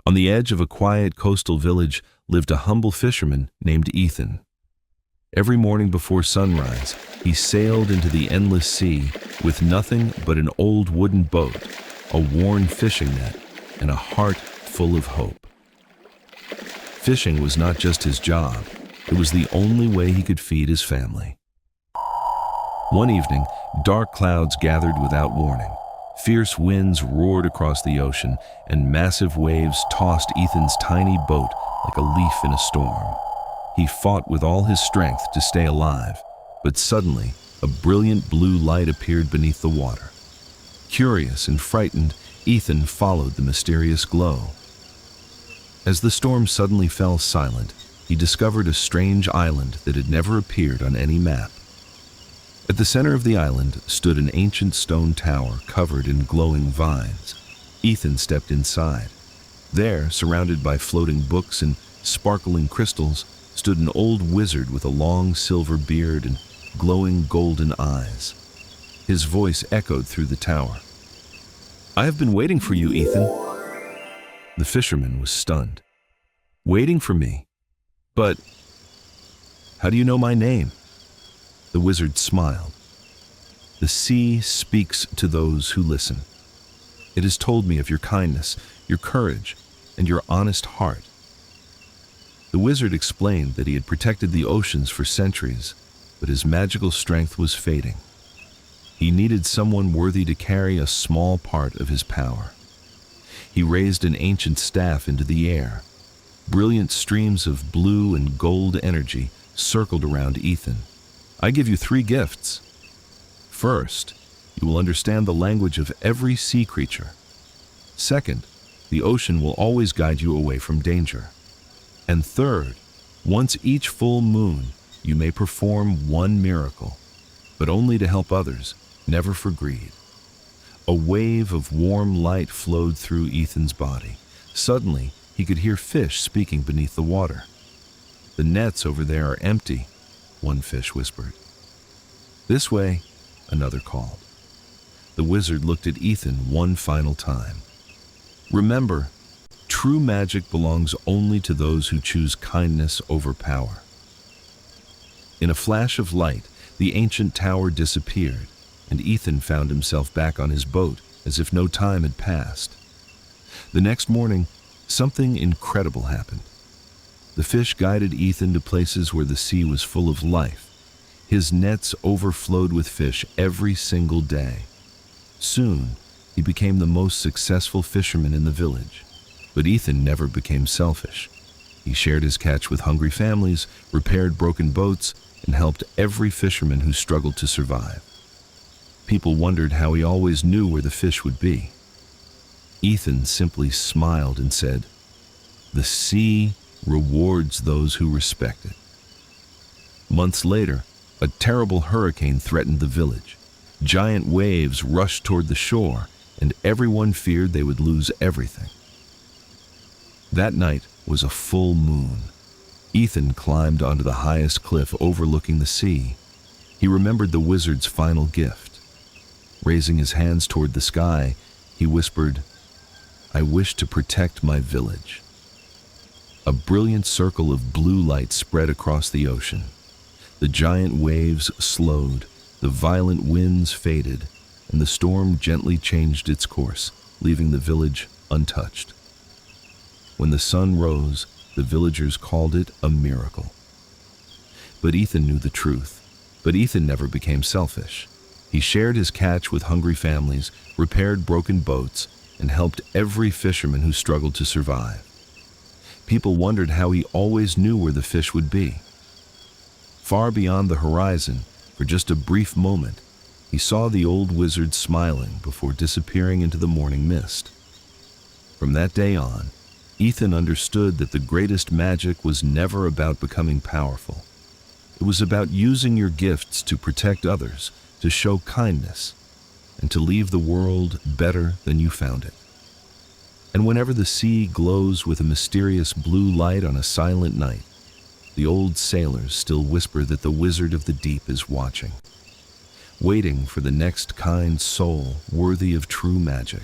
On the edge of a quiet coastal village lived a humble fisherman named Ethan. Every morning before sunrise, he sailed into the endless sea with nothing but an old wooden boat, a worn fishing net, and a heart full of hope. Fishing was not just his job, it was the only way he could feed his family. One evening, dark clouds gathered without warning. Fierce winds roared across the ocean, and massive waves tossed Ethan's tiny boat like a leaf in a storm. He fought with all his strength to stay alive, but suddenly, a brilliant blue light appeared beneath the water. Curious and frightened, Ethan followed the mysterious glow. As the storm suddenly fell silent, he discovered a strange island that had never appeared on any map. At the center of the island stood an ancient stone tower covered in glowing vines. Ethan stepped inside. There, surrounded by floating books and sparkling crystals, stood an old wizard with a long silver beard and glowing golden eyes. His voice echoed through the tower. "I have been waiting for you, Ethan." The fisherman was stunned. "Waiting for me? But how do you know my name?" The wizard smiled. "The sea speaks to those who listen. It has told me of your kindness, your courage, and your honest heart." The wizard explained that he had protected the oceans for centuries, but his magical strength was fading. He needed someone worthy to carry a small part of his power. He raised an ancient staff into the air. Brilliant streams of blue and gold energy circled around Ethan. "I give you 3 gifts. First, you will understand the language of every sea creature. Second, the ocean will always guide you away from danger. And third, once each full moon, you may perform one miracle, but only to help others, never for greed." A wave of warm light flowed through Ethan's body. Suddenly, he could hear fish speaking beneath the water. "The nets over there are empty," one fish whispered. "This way," another called. The wizard looked at Ethan one final time. "Remember, true magic belongs only to those who choose kindness over power." In a flash of light, the ancient tower disappeared, and Ethan found himself back on his boat as if no time had passed. The next morning, something incredible happened. The fish guided Ethan to places where the sea was full of life. His nets overflowed with fish every single day. Soon, he became the most successful fisherman in the village. But Ethan never became selfish. He shared his catch with hungry families, repaired broken boats, and helped every fisherman who struggled to survive. People wondered how he always knew where the fish would be. Ethan simply smiled and said, "The sea rewards those who respect it." Months later, a terrible hurricane threatened the village. Giant waves rushed toward the shore, and everyone feared they would lose everything. That night was a full moon. Ethan climbed onto the highest cliff overlooking the sea. He remembered the wizard's final gift. Raising his hands toward the sky, he whispered, "I wish to protect my village." A brilliant circle of blue light spread across the ocean. The giant waves slowed, the violent winds faded, and the storm gently changed its course, leaving the village untouched. When the sun rose, the villagers called it a miracle. But Ethan knew the truth. But Ethan never became selfish. He shared his catch with hungry families, repaired broken boats, and helped every fisherman who struggled to survive. People wondered how he always knew where the fish would be. Far beyond the horizon, for just a brief moment, he saw the old wizard smiling before disappearing into the morning mist. From that day on, Ethan understood that the greatest magic was never about becoming powerful. It was about using your gifts to protect others, to show kindness, and to leave the world better than you found it. And whenever the sea glows with a mysterious blue light on a silent night, the old sailors still whisper that the wizard of the deep is watching, waiting for the next kind soul worthy of true magic.